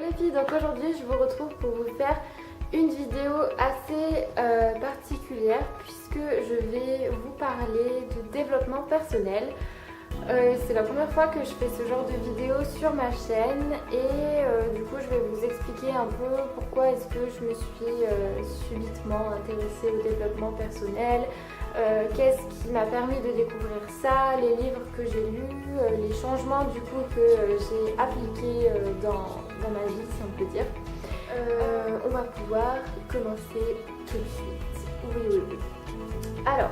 les filles, donc aujourd'hui je vous retrouve pour vous faire une vidéo assez particulière puisque je vais vous parler de développement personnel. C'est la première fois que je fais ce genre de vidéo sur ma chaîne et du coup je vais vous expliquer un peu pourquoi est-ce que je me suis subitement intéressée au développement personnel, qu'est-ce qui m'a permis de découvrir ça, les livres que j'ai lus, les changements du coup que j'ai appliqués dans ma vie si on peut dire. On va pouvoir commencer tout de suite. Oui. Alors,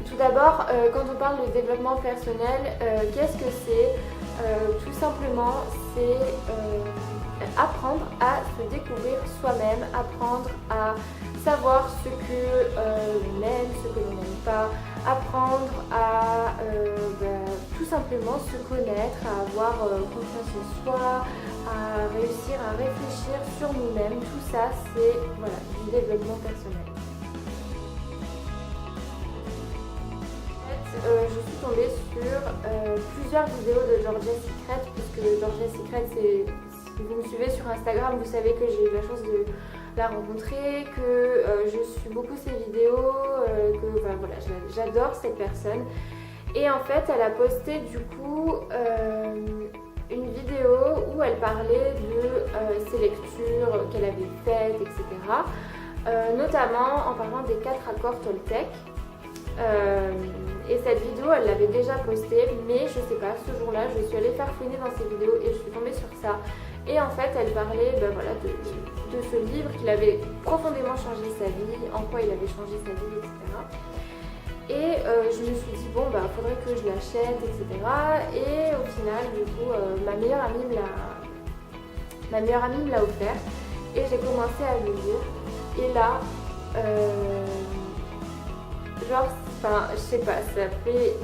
tout d'abord, quand on parle de développement personnel, qu'est-ce que c'est? Tout simplement, c'est apprendre à se découvrir soi-même, apprendre à savoir ce que l'on aime, ce que l'on n'aime pas, apprendre à tout simplement se connaître, à avoir confiance en soi, à réussir à réfléchir sur nous-mêmes. Tout ça, c'est du développement personnel. Je suis tombée sur plusieurs vidéos de Georgia's Secret, puisque Georgia's Secret, si vous me suivez sur Instagram, vous savez que j'ai eu la chance de la rencontrer, que je suis beaucoup ses vidéos, j'adore cette personne. Et en fait, elle a posté du coup une vidéo où elle parlait de ses lectures qu'elle avait faites, etc. Notamment en parlant des 4 accords Toltec. Et cette vidéo elle l'avait déjà postée, mais je sais pas, ce jour-là je suis allée farfouiner dans ses vidéos et je suis tombée sur ça. Et en fait elle parlait de ce livre qui avait profondément changé sa vie, en quoi il avait changé sa vie, etc. Et je me suis dit bon faudrait que je l'achète, etc. Et au final du coup ma meilleure amie me l'a offert et j'ai commencé à le lire. Et là je sais pas, ça fait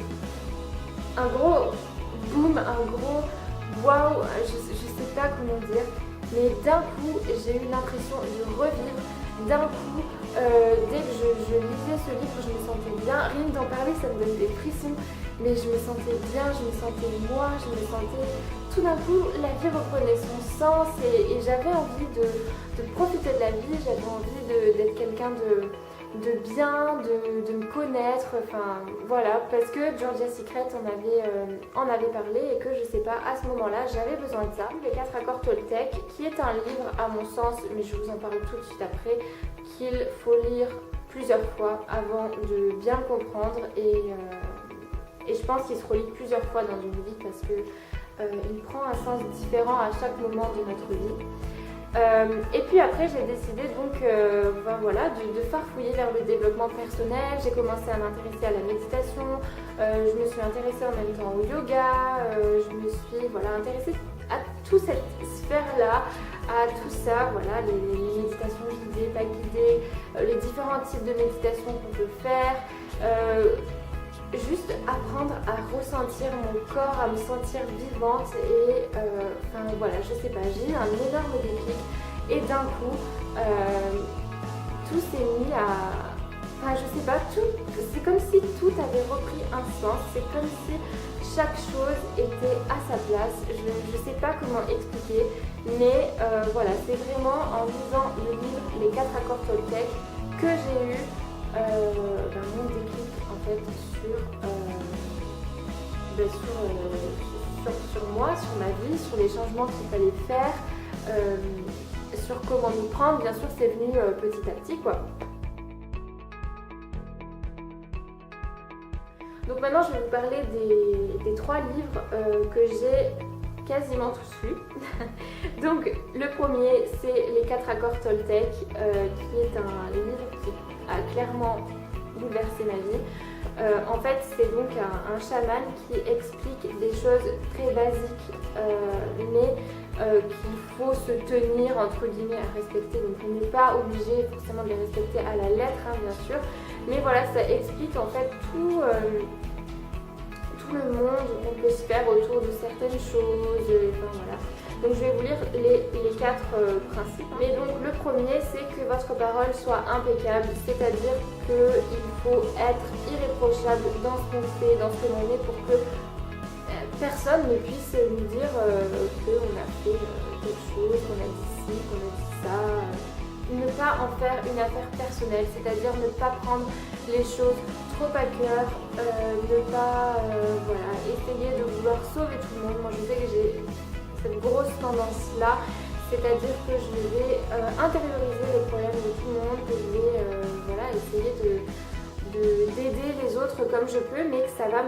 un gros boom, un gros waouh, je sais pas comment dire, mais d'un coup j'ai eu l'impression de revivre. D'un coup, dès que je lisais ce livre, je me sentais bien. Rien que d'en parler, ça me donne des frissons, mais je me sentais bien, je me sentais moi, je me sentais... Tout d'un coup, la vie reprenait son sens et j'avais envie de profiter de la vie, j'avais envie d'être quelqu'un de bien, de me connaître, enfin voilà, parce que Georgia's Secret en avait parlé et que je sais pas, à ce moment-là, j'avais besoin de ça. Les 4 accords Toltec, qui est un livre à mon sens, mais je vous en parle tout de suite après, qu'il faut lire plusieurs fois avant de bien le comprendre et je pense qu'il se relit plusieurs fois dans une vie parce que il prend un sens différent à chaque moment de notre vie. Et puis après j'ai décidé donc de farfouiller vers le développement personnel. J'ai commencé à m'intéresser à la méditation, je me suis intéressée en même temps au yoga, je me suis intéressée à toute cette sphère-là, à tout ça, les méditations guidées, pas guidées, les différents types de méditation qu'on peut faire. Juste apprendre à ressentir mon corps, à me sentir vivante et je sais pas, j'ai eu un énorme déclic et d'un coup tout s'est mis à... je sais pas, c'est comme si tout avait repris un sens, c'est comme si chaque chose était à sa place, je sais pas comment expliquer, mais c'est vraiment en lisant le livre Les 4 accords Toltec que j'ai eu mon déclic en fait sur moi, sur ma vie, sur les changements qu'il fallait faire, sur comment m'y prendre. Bien sûr c'est venu petit à petit quoi. Donc maintenant je vais vous parler des 3 livres que j'ai quasiment tous lus. Donc le premier c'est Les 4 accords Toltec qui est un livre qui a clairement bouleversé ma vie. En fait c'est donc un chaman qui explique des choses très basiques mais qu'il faut se tenir entre guillemets à respecter, donc on n'est pas obligé forcément de les respecter à la lettre bien sûr, mais ça explique en fait tout le monde qu'on peut se faire autour de certaines choses, Donc je vais vous lire les 4 principes. Mais donc le premier c'est que votre parole soit impeccable, c'est-à-dire qu'il faut être irréprochable dans ce qu'on fait, dans ce que l'on est pour que personne ne puisse nous dire qu'on a fait quelque chose, qu'on a dit ci, qu'on a dit ça. Ne pas en faire une affaire personnelle, c'est-à-dire ne pas prendre les choses trop à cœur, ne pas voilà, essayer de vouloir sauver tout le monde. Moi je sais que j'ai cette grosse tendance-là, c'est-à-dire que je vais intérioriser les problèmes de tout le monde, que je vais voilà, essayer d'aider les autres comme je peux, mais que ça va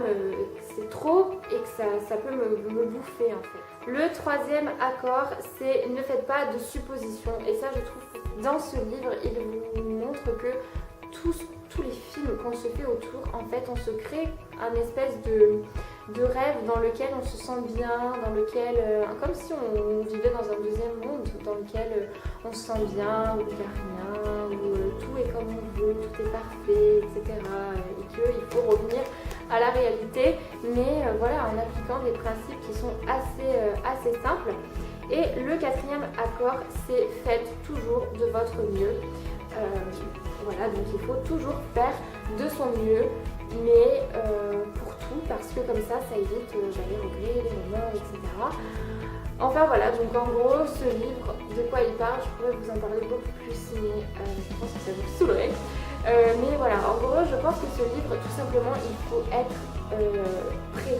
c'est trop et que ça peut me bouffer en fait. Le troisième accord, c'est ne faites pas de suppositions, et ça je trouve que dans ce livre il vous montre que tous les films qu'on se fait autour, en fait on se crée un espèce de rêve dans lequel on se sent bien, dans lequel, comme si on vivait dans un deuxième monde, dans lequel on se sent bien, où il n'y a rien, où tout est comme on veut, tout est parfait, etc. Et qu'il faut revenir à la réalité, mais voilà, en appliquant des principes qui sont assez simples. Et le quatrième accord, c'est faites toujours de votre mieux. Voilà, donc il faut toujours faire de son mieux, mais pour tout, parce que comme ça évite les regrets, les moments, etc. Enfin voilà, donc en gros, ce livre, de quoi il parle, je pourrais vous en parler beaucoup plus, mais je pense que ça vous saoulerait. Mais voilà, en gros, je pense que ce livre, tout simplement, il faut être prêt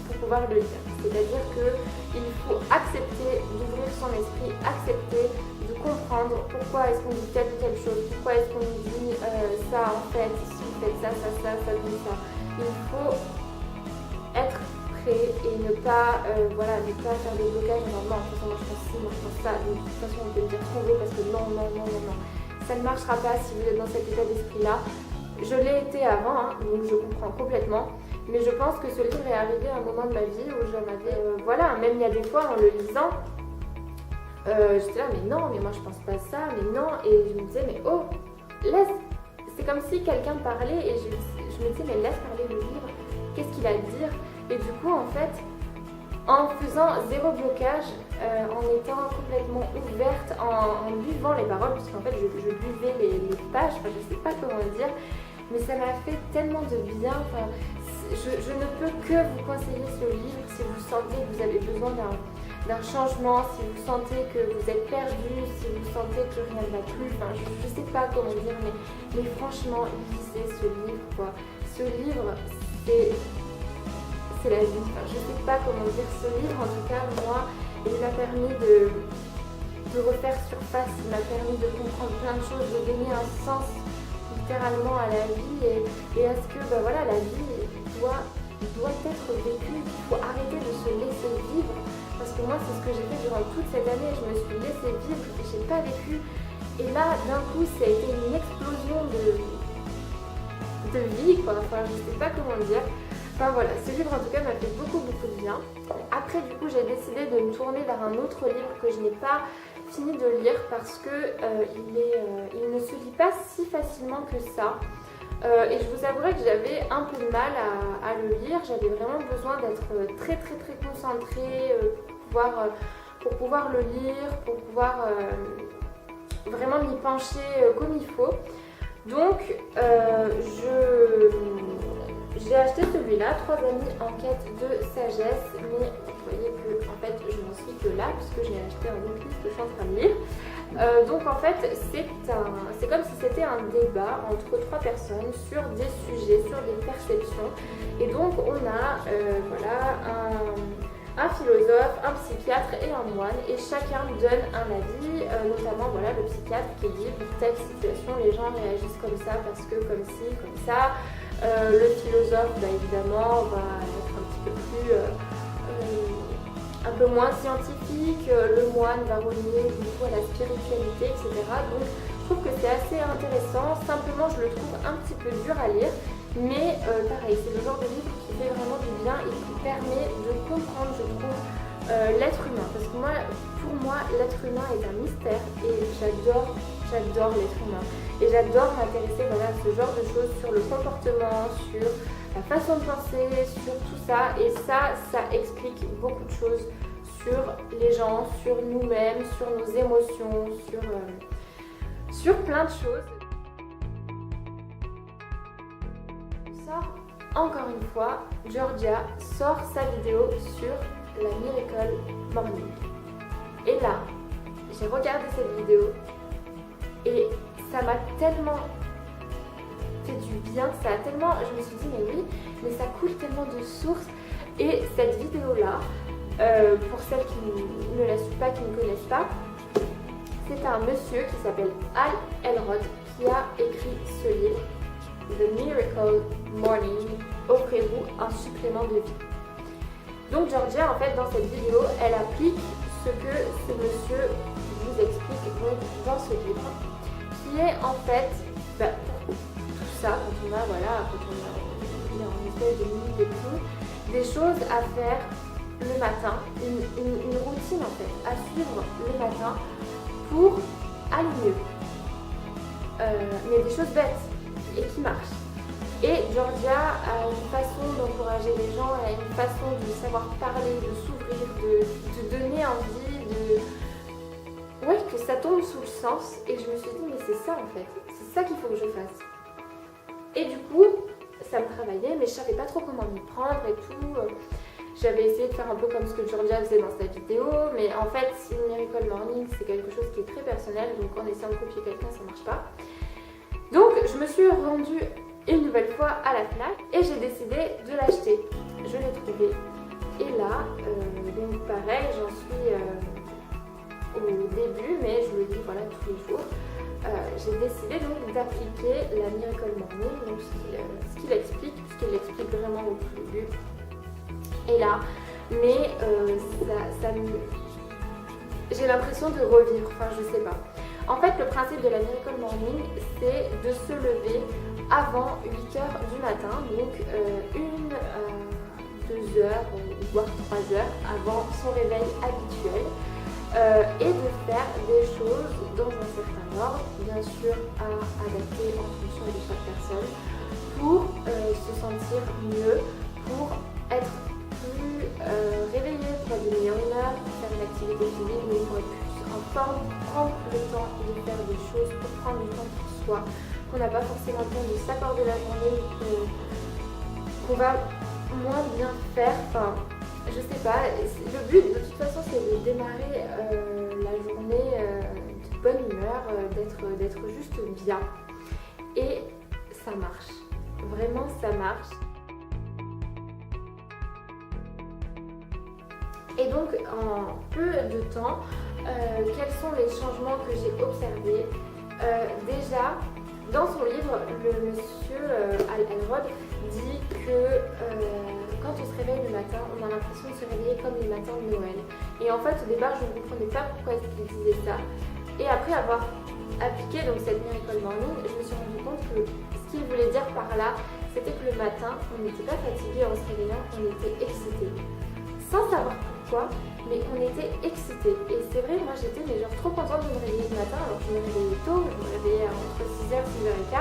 pour pouvoir le lire. C'est-à-dire qu'il faut accepter d'ouvrir son esprit, accepter de comprendre pourquoi est-ce qu'on dit telle ou telle chose, pourquoi est-ce qu'on nous dit ça en fait, si vous faites ça, dit ça. Il faut être prêt et ne pas, voilà, ne pas faire des blocages en disant non, de toute façon moi je pense ci, moi je pense ça, de toute façon on peut me dire ce qu'on veut parce que non. Ça ne marchera pas si vous êtes dans cet état d'esprit-là. Je l'ai été avant, hein, donc je comprends complètement. Mais je pense que ce livre est arrivé à un moment de ma vie où j'en avais... voilà, même il y a des fois en le lisant, j'étais là, mais non, mais moi je pense pas ça, mais non. Et je me disais, mais oh, laisse... C'est comme si quelqu'un parlait et je me disais, mais laisse parler le livre, qu'est-ce qu'il a à dire? Et du coup, en fait, en faisant zéro blocage, en étant complètement ouverte, en buvant les paroles, parce qu'en fait je buvais les pages, enfin, je sais pas comment le dire, mais ça m'a fait tellement de bien. Enfin, je ne peux que vous conseiller ce livre si vous sentez que vous avez besoin d'un changement, si vous sentez que vous êtes perdu, si vous sentez que rien ne va plus, enfin, je sais pas comment dire, mais franchement, lisez ce livre, quoi. Ce livre, c'est la vie. Enfin, je sais pas comment dire, ce livre, en tout cas, moi, il m'a permis de refaire surface, il m'a permis de comprendre plein de choses, de donner un sens littéralement à la vie et à ce que voilà, la vie doit être vécue. Il faut arrêter de se laisser vivre, parce que moi c'est ce que j'ai fait durant toute cette année, je me suis laissée vivre et j'ai pas vécu, et là d'un coup ça a été une explosion de vie, quoi. Enfin, je sais pas comment dire. Enfin voilà, ce livre en tout cas m'a fait beaucoup de bien. Après du coup j'ai décidé de me tourner vers un autre livre que je n'ai pas fini de lire parce que il ne se lit pas si facilement que ça. Et je vous avouerai que j'avais un peu de mal à le lire. J'avais vraiment besoin d'être très concentrée pour pouvoir le lire, pour pouvoir vraiment m'y pencher comme il faut. Donc j'ai acheté celui-là, 3 amis en quête de sagesse, mais vous voyez que en fait je n'en suis que là puisque j'ai acheté un autre livre que je suis en train de lire. Donc en fait c'est comme si c'était un débat entre 3 personnes sur des sujets, sur des perceptions. Et donc on a voilà, un philosophe, un psychiatre et un moine, et chacun donne un avis, notamment voilà, le psychiatre qui dit pour telle situation les gens réagissent comme ça parce que comme ci, comme ça. Le philosophe évidemment va être un petit peu plus un peu moins scientifique, le moine va relier beaucoup à la spiritualité, etc. Donc je trouve que c'est assez intéressant. Simplement je le trouve un petit peu dur à lire, mais pareil, c'est le genre de livre qui fait vraiment du bien et qui permet de comprendre, je trouve, l'être humain. Parce que pour moi l'être humain est un mystère et j'adore l'être humain. Et j'adore m'intéresser à ce genre de choses, sur le comportement, sur la façon de penser, sur tout ça. Et ça explique beaucoup de choses sur les gens, sur nous-mêmes, sur nos émotions, sur plein de choses. On sort encore une fois, Georgia sort sa vidéo sur la Miracle Morning. Et là, j'ai regardé cette vidéo et ça m'a tellement fait du bien, je me suis dit mais oui, mais ça coule tellement de sources. Et cette vidéo-là, pour celles qui ne la suivent pas, qui ne connaissent pas, c'est un monsieur qui s'appelle Hal Elrod qui a écrit ce livre, The Miracle Morning, offrez-vous un supplément de vie. Donc Georgia, en fait, dans cette vidéo, elle applique ce que ce monsieur vous explique donc dans ce livre, qui est en fait, pour tout ça, quand on est en espèce de mini déprime, des choses à faire le matin, une routine en fait, à suivre le matin pour aller mieux. Mais des choses bêtes et qui marchent. Et Georgia a une façon d'encourager les gens, elle a une façon de savoir parler, de s'ouvrir, de donner envie, ouais, que ça tombe sous le sens. Et je me suis dit, mais c'est ça en fait, c'est ça qu'il faut que je fasse. Et du coup, ça me travaillait, mais je savais pas trop comment m'y prendre et tout. J'avais essayé de faire un peu comme ce que Georgia faisait dans sa vidéo, mais en fait, le Miracle Morning, c'est quelque chose qui est très personnel, donc en essayant de copier quelqu'un, ça marche pas. Donc, je me suis rendue une nouvelle fois à la FNAC et j'ai décidé de l'acheter. Je l'ai trouvé. Et là, donc pareil, j'en suis au début, mais je le dis voilà tous les jours. J'ai décidé donc d'appliquer la Miracle Morning, donc ce qu'il explique, puisqu'il l'explique vraiment au tout début. Et là, mais j'ai l'impression de revivre, enfin je sais pas. En fait, le principe de la Miracle Morning, c'est de se lever avant 8h du matin, donc 2 heures, voire 3 heures avant son réveil habituel, et de faire des choses dans un certain ordre, bien sûr à adapter en fonction de chaque personne, pour se sentir mieux, pour être plus réveillé, pour aller mieux en humeur, pour faire une activité physique, mais pour être plus en forme, prendre le temps de faire des choses, pour prendre du temps pour soi, qu'on n'a pas forcément le temps de s'accorder la journée, qu'on va moins bien faire, enfin je sais pas, le but de toute façon c'est de démarrer la journée de bonne humeur, d'être juste bien, et ça marche, vraiment ça marche. Et donc en peu de temps, quels sont les changements que j'ai observés? Déjà, dans son livre, le monsieur Hal Elrod dit que quand on se réveille le matin, on a l'impression de se réveiller comme les matins de Noël. Et en fait, au départ, je ne comprenais pas pourquoi est-ce qu'il disait ça. Et après avoir appliqué donc cette Miracle Morning, je me suis rendu compte que ce qu'il voulait dire par là, c'était que le matin, on n'était pas fatigué en se réveillant, on était excité. Sans savoir pourquoi, mais on était excités. Et c'est vrai, moi j'étais trop contente de me réveiller le matin, alors que je me réveillais tôt, je me réveillais entre 6h et 6h15,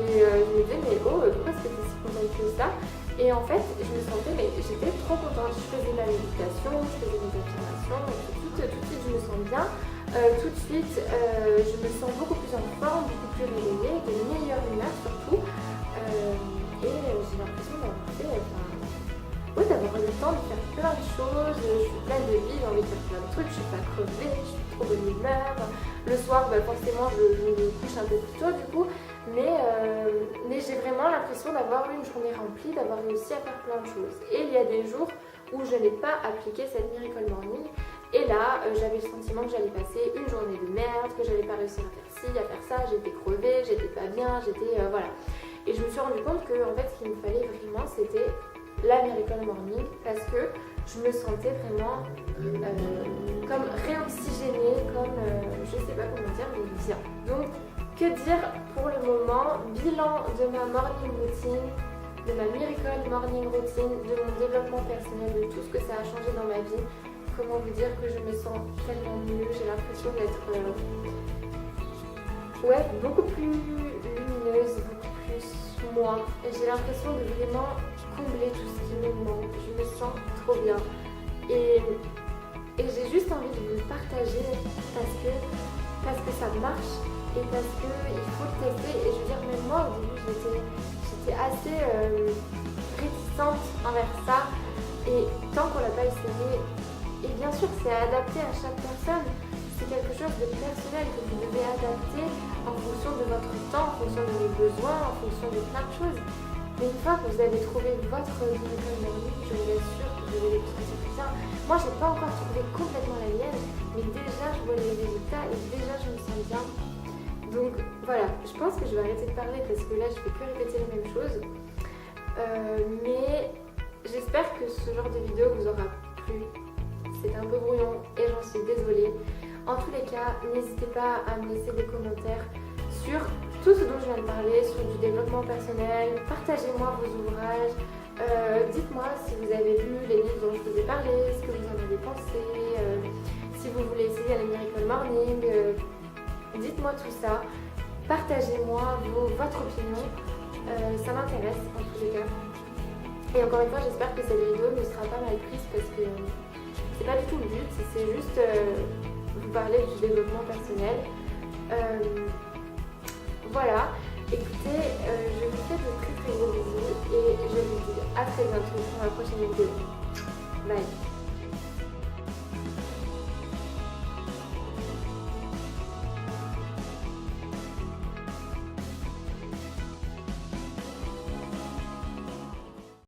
et je me disais, mais pourquoi est-ce que tu es si contente que ça? Et en fait, je me sentais, mais j'étais trop contente, je faisais ma méditation, je faisais mes affirmations, et tout de suite je me sens bien, tout de suite je me sens beaucoup plus en forme, beaucoup plus réveillée, de meilleure humeur surtout, et j'ai l'impression d'avoir fait... d'avoir eu le temps de faire plein de choses, je suis pleine de vie, j'ai envie de faire plein de trucs, je suis pas crevée, je suis trop bonne humeur. Le soir, forcément, je me couche un peu plus tôt du coup, mais j'ai vraiment l'impression d'avoir eu une journée remplie, d'avoir réussi à faire plein de choses. Et il y a des jours où je n'ai pas appliqué cette Miracle Morning, et là, j'avais le sentiment que j'allais passer une journée de merde, que j'allais pas réussir à faire ci, à faire ça, j'étais crevée, j'étais pas bien, voilà. Et je me suis rendu compte que en fait, ce qu'il me fallait vraiment, c'était la Miracle Morning, parce que je me sentais vraiment comme réoxygénée, comme je sais pas comment dire, mais bien. Donc que dire pour le moment? Bilan de ma morning routine, de ma Miracle Morning routine, de mon développement personnel, de tout ce que ça a changé dans ma vie. Comment vous dire que je me sens tellement mieux, j'ai l'impression d'être beaucoup plus lumineuse, beaucoup plus moi. J'ai l'impression de vraiment combler tout ce qui me manque, je me sens trop bien. Et j'ai juste envie de vous le partager parce que ça marche et parce qu'il faut le tester. Et je veux dire, même moi au début j'étais assez réticente envers ça. Et tant qu'on l'a pas essayé, et bien sûr c'est adapté à chaque personne, c'est quelque chose de personnel que vous devez adapter en fonction de votre temps, en fonction de vos besoins, en fonction de plein de choses. Mais une fois que vous avez trouvé votre miracle morning, je vous assure que vous allez les trouver bien. Moi j'ai pas encore trouvé complètement la mienne, mais déjà je vois les résultats et déjà je me sens bien. Donc voilà, je pense que je vais arrêter de parler parce que là je fais que répéter les mêmes choses. Mais j'espère que ce genre de vidéo vous aura plu. C'est un peu brouillon et j'en suis désolée. En tous les cas, n'hésitez pas à me laisser des commentaires sur tout ce dont je viens de parler, sur du développement personnel. Partagez-moi vos ouvrages. Dites-moi si vous avez lu les livres dont je vous ai parlé, ce que vous en avez pensé, si vous voulez essayer la Miracle Morning. Dites-moi tout ça. Partagez-moi votre opinion. Ça m'intéresse en tous les cas. Et encore une fois, j'espère que cette vidéo ne sera pas mal prise parce que c'est pas du tout le but, c'est juste vous parler du développement personnel. Voilà, écoutez, je vous fais de très très gros bisous et je vous dis à très bientôt pour la prochaine vidéo. Bye.